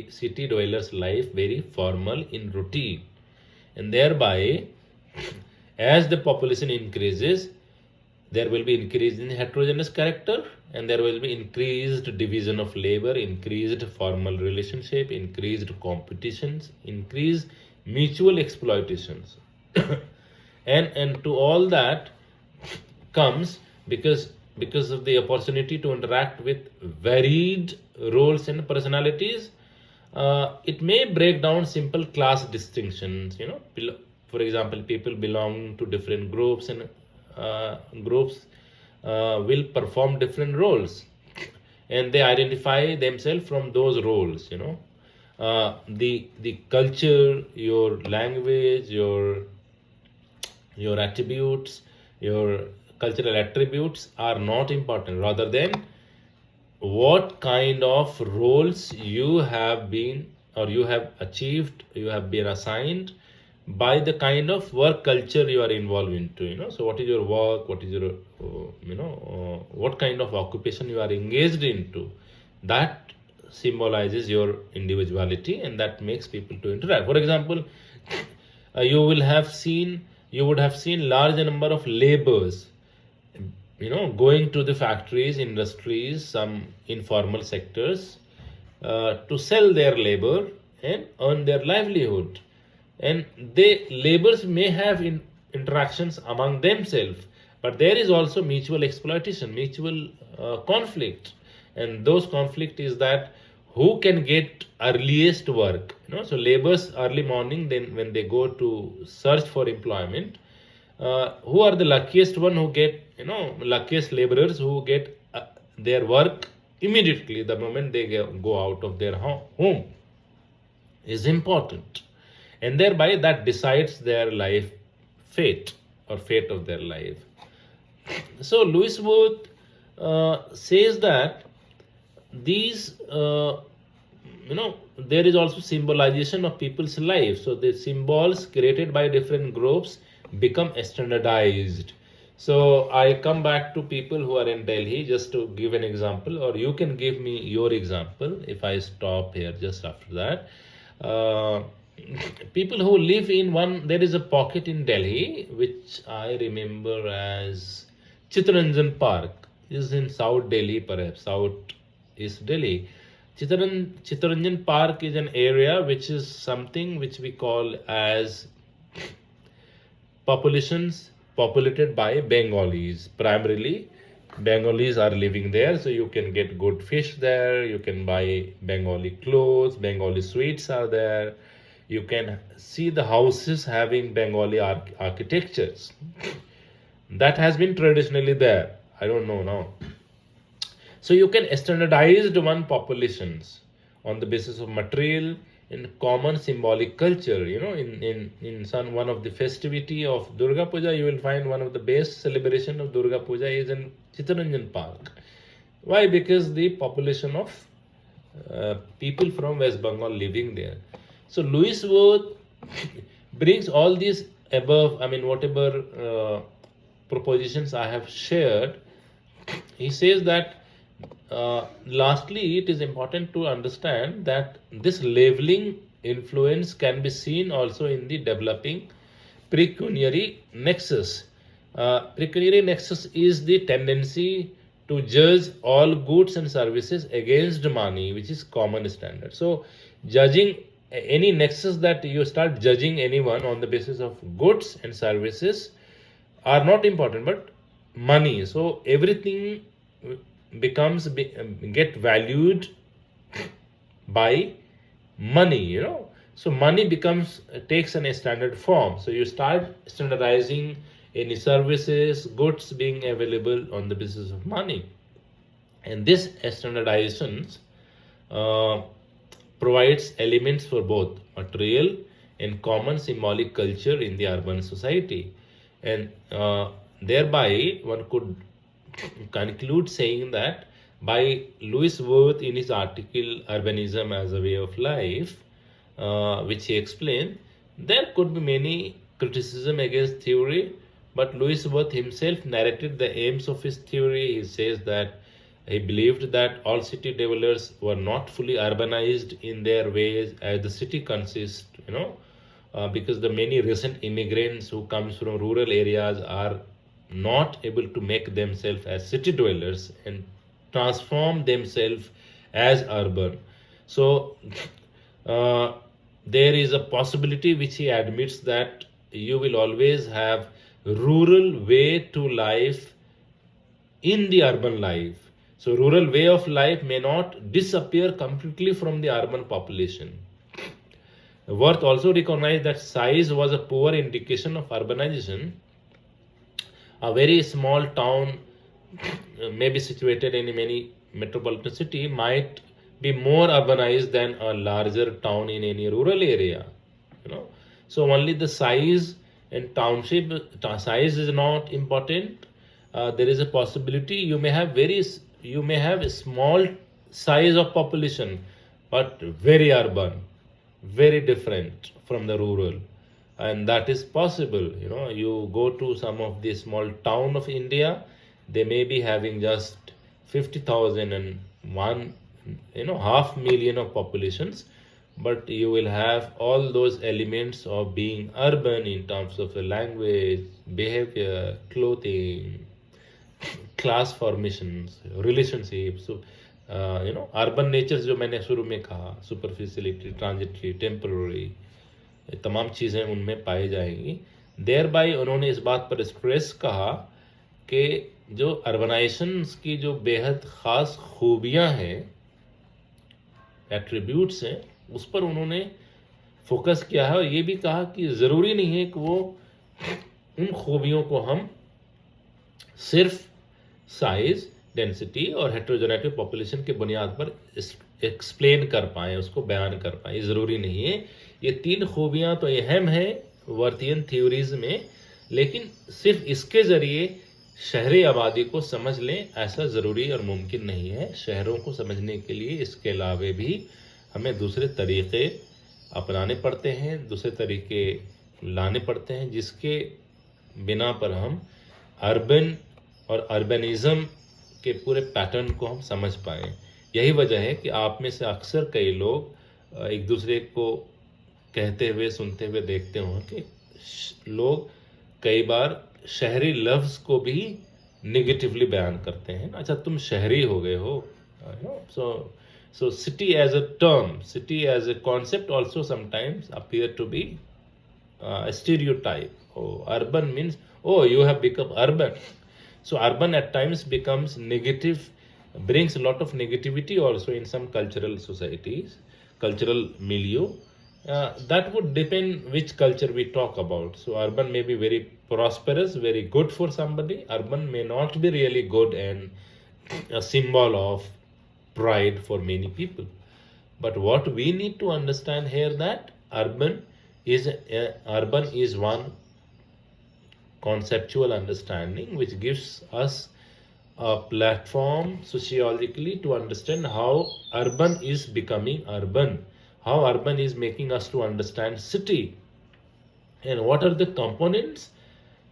city dwellers life very formal in routine. And thereby, as the population increases, there will be increase in heterogeneous character, and there will be increased division of labor, increased formal relationship, increased competitions, increased mutual exploitations. and to all that comes because of the opportunity to interact with varied roles and personalities, it may break down simple class distinctions. For example, people belong to different groups, and groups will perform different roles, and they identify themselves from those roles. The culture, your language, your attributes, your cultural attributes are not important, rather than what kind of roles you have been, or you have achieved, you have been assigned by the kind of work culture you are involved into. So what is your work, what is your what kind of occupation you are engaged into, that symbolizes your individuality, and that makes people to interact. For example, you would have seen large number of laborers going to the factories, industries, some informal sectors, to sell their labor and earn their livelihood. and they laborers may have interactions among themselves, but there is also mutual exploitation, mutual conflict, and those conflict is that who can get earliest work. So laborers early morning, then when they go to search for employment, who are the luckiest one who get, luckiest laborers who get their work immediately the moment they go out of their home is important, and thereby that decides their life fate or fate of their life. So Louis Wood says that these there is also symbolization of people's life, so the symbols created by different groups become standardized. So I come back to people who are in Delhi just to give an example, or you can give me your example if I stop here just after that. People who live in there is a pocket in Delhi which I remember as Chittaranjan Park, is in South Delhi, perhaps South East Delhi. Chittaranjan Park is an area which is something which we call as populated by Bengalis. Primarily, Bengalis are living there, so you can get good fish there, you can buy Bengali clothes, Bengali sweets are there, you can see the houses having Bengali architectures. That has been traditionally there. I don't know now. So you can standardize one populations on the basis of material and common symbolic culture. In one of the festivity of Durga Puja, you will find one of the best celebration of Durga Puja is in Chittaranjan Park. Why? Because the population of people from West Bengal living there. So Louis Wood brings all these above, whatever propositions I have shared. He says that lastly, it is important to understand that this leveling influence can be seen also in the developing pecuniary nexus. Pecuniary nexus is the tendency to judge all goods and services against money, which is common standard. So judging any nexus, that you start judging anyone on the basis of goods and services are not important, but money. So everything get valued by money. So money takes a standard form. So you start standardizing any services, goods being available on the basis of money, and this standardizations provides elements for both material and common symbolic culture in the urban society, and thereby one could conclude saying that by Louis Wood in his article Urbanism as a Way of Life, which he explained, there could be many criticism against theory, but Louis Wood himself narrated the aims of his theory. He says that he believed that all city dwellers were not fully urbanized in their ways, as the city consists, because the many recent immigrants who comes from rural areas are not able to make themselves as city dwellers and transform themselves as urban. So there is a possibility which he admits that you will always have rural way to life in the urban life. So rural way of life may not disappear completely from the urban population. Worth also recognized that size was a poor indication of urbanization. A very small town, maybe situated in many metropolitan city, might be more urbanized than a larger town in any rural area. So only the size and township size is not important. There is a possibility you may have a small size of population, but very urban, very different from the rural. And that is possible. You go to some of the small town of India, they may be having just 50,000 and one, 500,000 of populations, but you will have all those elements of being urban in terms of the language, behavior, clothing, class formations, relationships. So urban natures जो मैंने शुरू में कहा, superficiality, transitory, temporary, ये तमाम चीज़ें उनमें पाई जाएंगी। देयर बाय उन्होंने इस बात पर स्ट्रेस कहा कि जो अर्बनाइजेशन की जो बेहद ख़ास खूबियाँ हैं, एट्रीब्यूट्स हैं, उस पर उन्होंने फोकस किया है और ये भी कहा कि ज़रूरी नहीं है कि वो उन खूबियों को हम सिर्फ साइज, डेंसिटी और हेट्रोजेनेटिव पॉपुलेशन के बुनियाद पर एक्सप्लेन कर पाएँ, उसको बयान कर पाएँ, ये ज़रूरी नहीं है। ये 3 खूबियाँ तो अहम हैं वर्थियन थ्योरीज में, लेकिन सिर्फ इसके ज़रिए शहरी आबादी को समझ लें ऐसा ज़रूरी और मुमकिन नहीं है। शहरों को समझने के लिए इसके अलावे भी हमें दूसरे तरीक़े अपनाने पड़ते हैं, दूसरे तरीक़े लाने पड़ते हैं, जिसके बिना पर हम अर्बन और अर्बनिज़म के पूरे पैटर्न को हम समझ पाएँ। यही वजह है कि आप में से अक्सर कई लोग एक दूसरे को कहते हुए, सुनते हुए देखते हों कि लोग कई बार शहरी लफ्ज़ को भी नेगेटिवली बयान करते हैं। अच्छा, तुम शहरी हो गए हो। So city as a term, city as a concept also sometimes appear to be a stereotype. Oh, urban means, oh, you have become urban. So urban at times becomes negative, brings a lot of negativity also in some cultural societies, cultural milieu. That would depend which culture we talk about. So urban may be very prosperous, very good for somebody. Urban may not be really good and a symbol of pride for many people. But what we need to understand here that urban is one conceptual understanding which gives us a platform sociologically to understand how urban is becoming urban, how urban is making us to understand city, and what are the components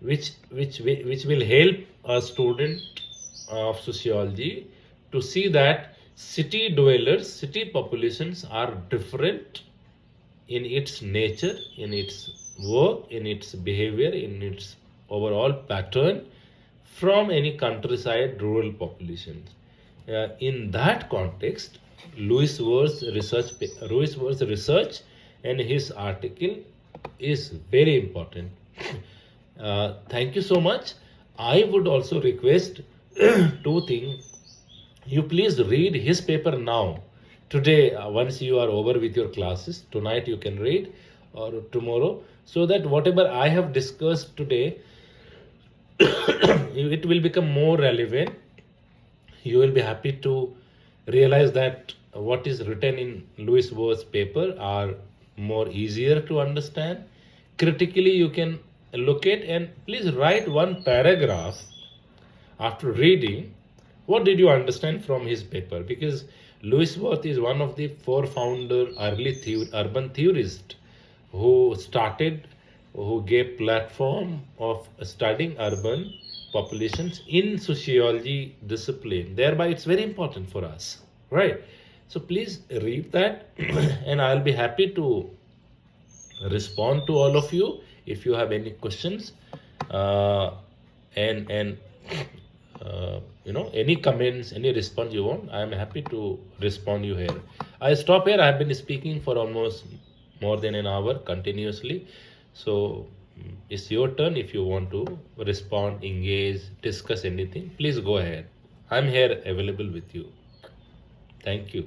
which will help a student of sociology to see that city dwellers, city populations are different in its nature, in its work, in its behavior, in its overall pattern from any countryside rural populations. In that context, Louis Worth's research and his article is very important. Thank you so much. I would also request 2 things. You please read his paper now. Today, once you are over with your classes, tonight you can read or tomorrow, so that whatever I have discussed today, it will become more relevant. You will be happy to realize that what is written in Louis Worth's paper are more easier to understand. Critically, you can look at and please write one paragraph after reading. What did you understand from his paper? Because Louis Worth is one of the 4 founder early urban theorists who gave platform of studying urban populations in sociology discipline. Thereby, it's very important for us, right? So please read that, and I'll be happy to respond to all of you if you have any questions, any comments, any response you want. I am happy to respond you here. I stop here. I have been speaking for almost more than an hour continuously. So it's your turn. If you want to respond, engage, discuss anything, please go ahead. I'm here available with you. Thank you.